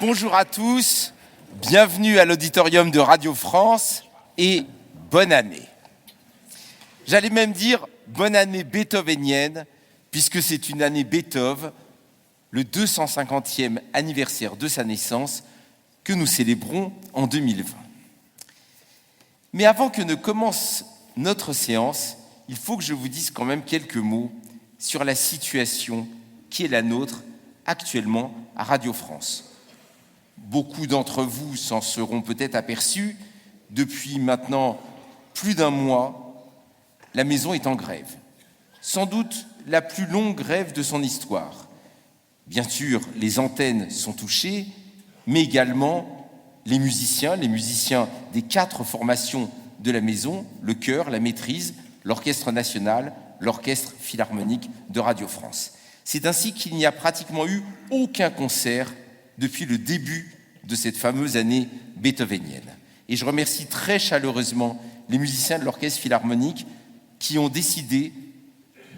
Bonjour à tous, bienvenue à l'auditorium de Radio France et bonne année. J'allais même dire bonne année beethovenienne, puisque c'est une année Beethoven, le 250e anniversaire de sa naissance, que nous célébrons en 2020. Mais avant que ne commence notre séance, il faut que je vous dise quand même quelques mots sur la situation qui est la nôtre actuellement à Radio France. Beaucoup d'entre vous s'en seront peut-être aperçus. Depuis maintenant plus d'un mois, la maison est en grève. Sans doute la plus longue grève de son histoire. Bien sûr, les antennes sont touchées, mais également les musiciens des 4 formations de la maison, le chœur, la maîtrise, l'orchestre national, l'orchestre philharmonique de Radio France. C'est ainsi qu'il n'y a pratiquement eu aucun concert depuis le début de cette fameuse année beethovenienne. Et je remercie très chaleureusement les musiciens de l'orchestre philharmonique qui ont décidé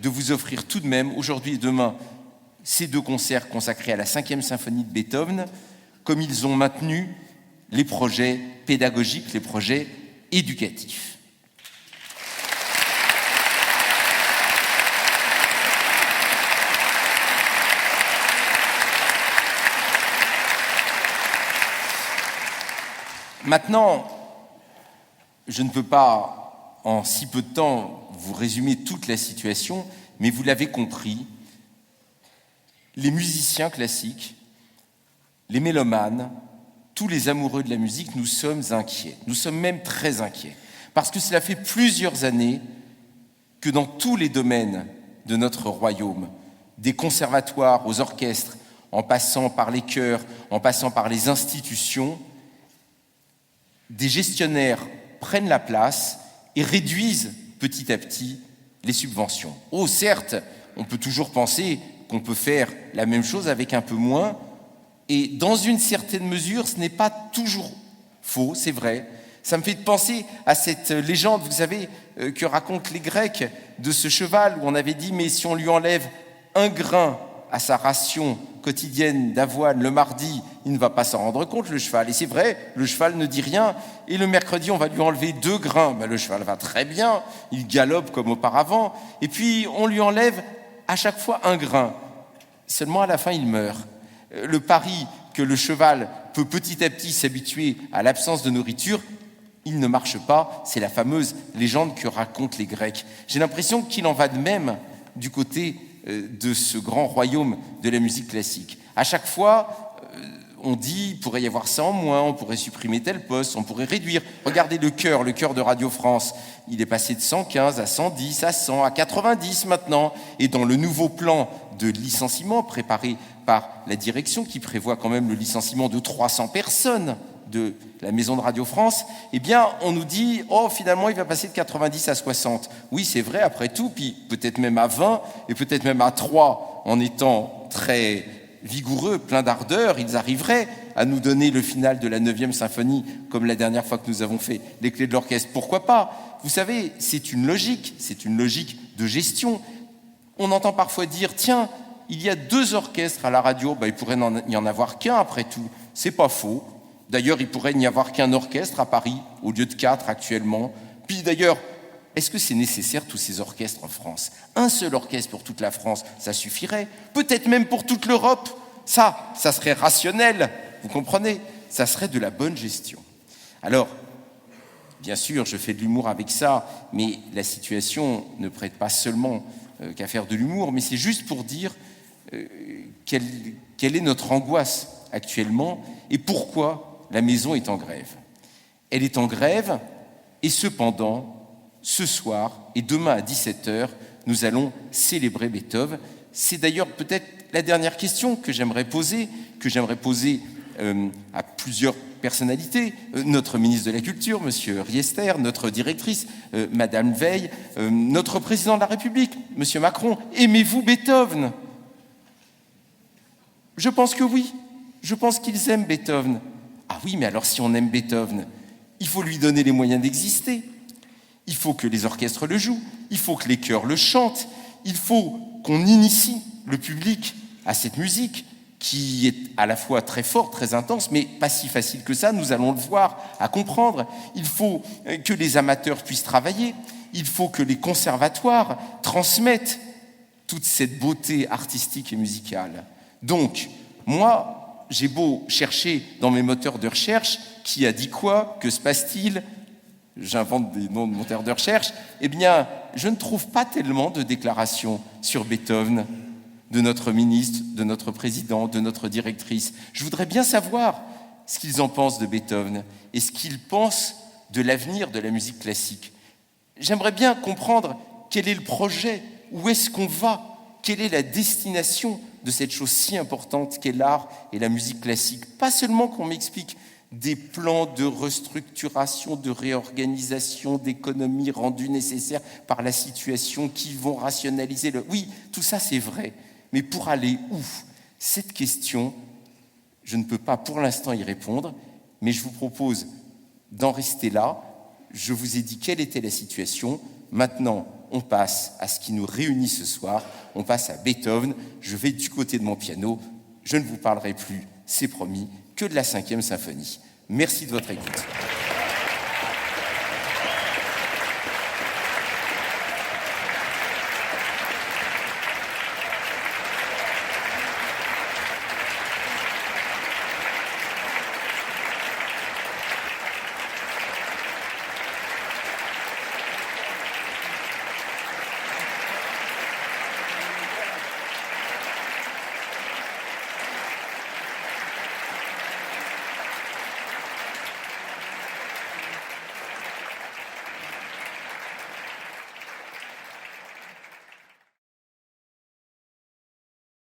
de vous offrir tout de même, aujourd'hui et demain, ces 2 concerts consacrés à la 5e symphonie de Beethoven, comme ils ont maintenu les projets pédagogiques, les projets éducatifs. Maintenant, je ne peux pas, en si peu de temps, vous résumer toute la situation, mais vous l'avez compris, les musiciens classiques, les mélomanes, tous les amoureux de la musique, nous sommes inquiets. Nous sommes même très inquiets. Parce que cela fait plusieurs années que dans tous les domaines de notre royaume, des conservatoires aux orchestres, en passant par les chœurs, en passant par les institutions, des gestionnaires prennent la place et réduisent petit à petit les subventions. Oh, certes, on peut toujours penser qu'on peut faire la même chose avec un peu moins, et dans une certaine mesure, ce n'est pas toujours faux, c'est vrai. Ça me fait penser à cette légende, vous savez, que racontent les Grecs, de ce cheval où on avait dit, mais si on lui enlève un grain à sa ration quotidienne d'avoine le mardi, il ne va pas s'en rendre compte, le cheval. Et c'est vrai, le cheval ne dit rien. Et le mercredi, on va lui enlever 2 grains. Ben, le cheval va très bien, il galope comme auparavant. Et puis, on lui enlève à chaque fois 1 grain. Seulement, à la fin, il meurt. Le pari que le cheval peut petit à petit s'habituer à l'absence de nourriture, il ne marche pas. C'est la fameuse légende que racontent les Grecs. J'ai l'impression qu'il en va de même du côté de ce grand royaume de la musique classique. À chaque fois, on dit, il pourrait y avoir ça en moins, on pourrait supprimer tel poste, on pourrait réduire. Regardez le chœur de Radio France, il est passé de 115 à 110, à 100, à 90 maintenant. Et dans le nouveau plan de licenciement préparé par la direction, qui prévoit quand même le licenciement de 300 personnes de la maison de Radio France, eh bien, on nous dit, oh, finalement, il va passer de 90 à 60. Oui, c'est vrai, après tout, puis peut-être même à 20, et peut-être même à 3, en étant très vigoureux, plein d'ardeur, ils arriveraient à nous donner le final de la 9e symphonie, comme la dernière fois que nous avons fait les clés de l'orchestre. Pourquoi pas ? Vous savez, c'est une logique de gestion. On entend parfois dire, tiens, il y a 2 orchestres à la radio, il pourrait n'y en avoir qu'un après tout. C'est pas faux. D'ailleurs, il pourrait n'y avoir qu'un orchestre à Paris, au lieu de 4 actuellement. Puis d'ailleurs, est-ce que c'est nécessaire tous ces orchestres en France ? Un seul orchestre pour toute la France, ça suffirait. Peut-être même pour toute l'Europe. Ça serait rationnel, vous comprenez ? Ça serait de la bonne gestion. Alors, bien sûr, je fais de l'humour avec ça, mais la situation ne prête pas seulement qu'à faire de l'humour, mais c'est juste pour dire quelle est notre angoisse actuellement et pourquoi la maison est en grève. Elle est en grève et cependant, ce soir et demain à 17h, nous allons célébrer Beethoven. C'est d'ailleurs peut-être la dernière question que j'aimerais poser à plusieurs personnalités. Notre ministre de la Culture, Monsieur Riester, notre directrice, Madame Veil, notre président de la République, Monsieur Macron. Aimez-vous Beethoven ? Je pense que oui. Je pense qu'ils aiment Beethoven. Ah oui, mais alors si on aime Beethoven, il faut lui donner les moyens d'exister. Il faut que les orchestres le jouent, il faut que les chœurs le chantent, il faut qu'on initie le public à cette musique. qui est à la fois très forte, très intense, mais pas si facile que ça, nous allons le voir, à comprendre. Il faut que les amateurs puissent travailler, il faut que les conservatoires transmettent toute cette beauté artistique et musicale. Donc, moi, j'ai beau chercher dans mes moteurs de recherche, qui a dit quoi, que se passe-t-il, j'invente des noms de moteurs de recherche, eh bien, je ne trouve pas tellement de déclarations sur Beethoven, de notre ministre, de notre président, de notre directrice. Je voudrais bien savoir ce qu'ils en pensent de Beethoven et ce qu'ils pensent de l'avenir de la musique classique. J'aimerais bien comprendre quel est le projet, où est-ce qu'on va, quelle est la destination de cette chose si importante qu'est l'art et la musique classique. Pas seulement qu'on m'explique des plans de restructuration, de réorganisation, d'économie rendus nécessaires par la situation qui vont rationaliser le... Oui, tout ça c'est vrai. Mais pour aller où? Cette question, je ne peux pas pour l'instant y répondre, mais je vous propose d'en rester là. Je vous ai dit quelle était la situation. Maintenant, on passe à ce qui nous réunit ce soir. On passe à Beethoven. Je vais du côté de mon piano. Je ne vous parlerai plus, c'est promis, que de la 5e symphonie. Merci de votre écoute.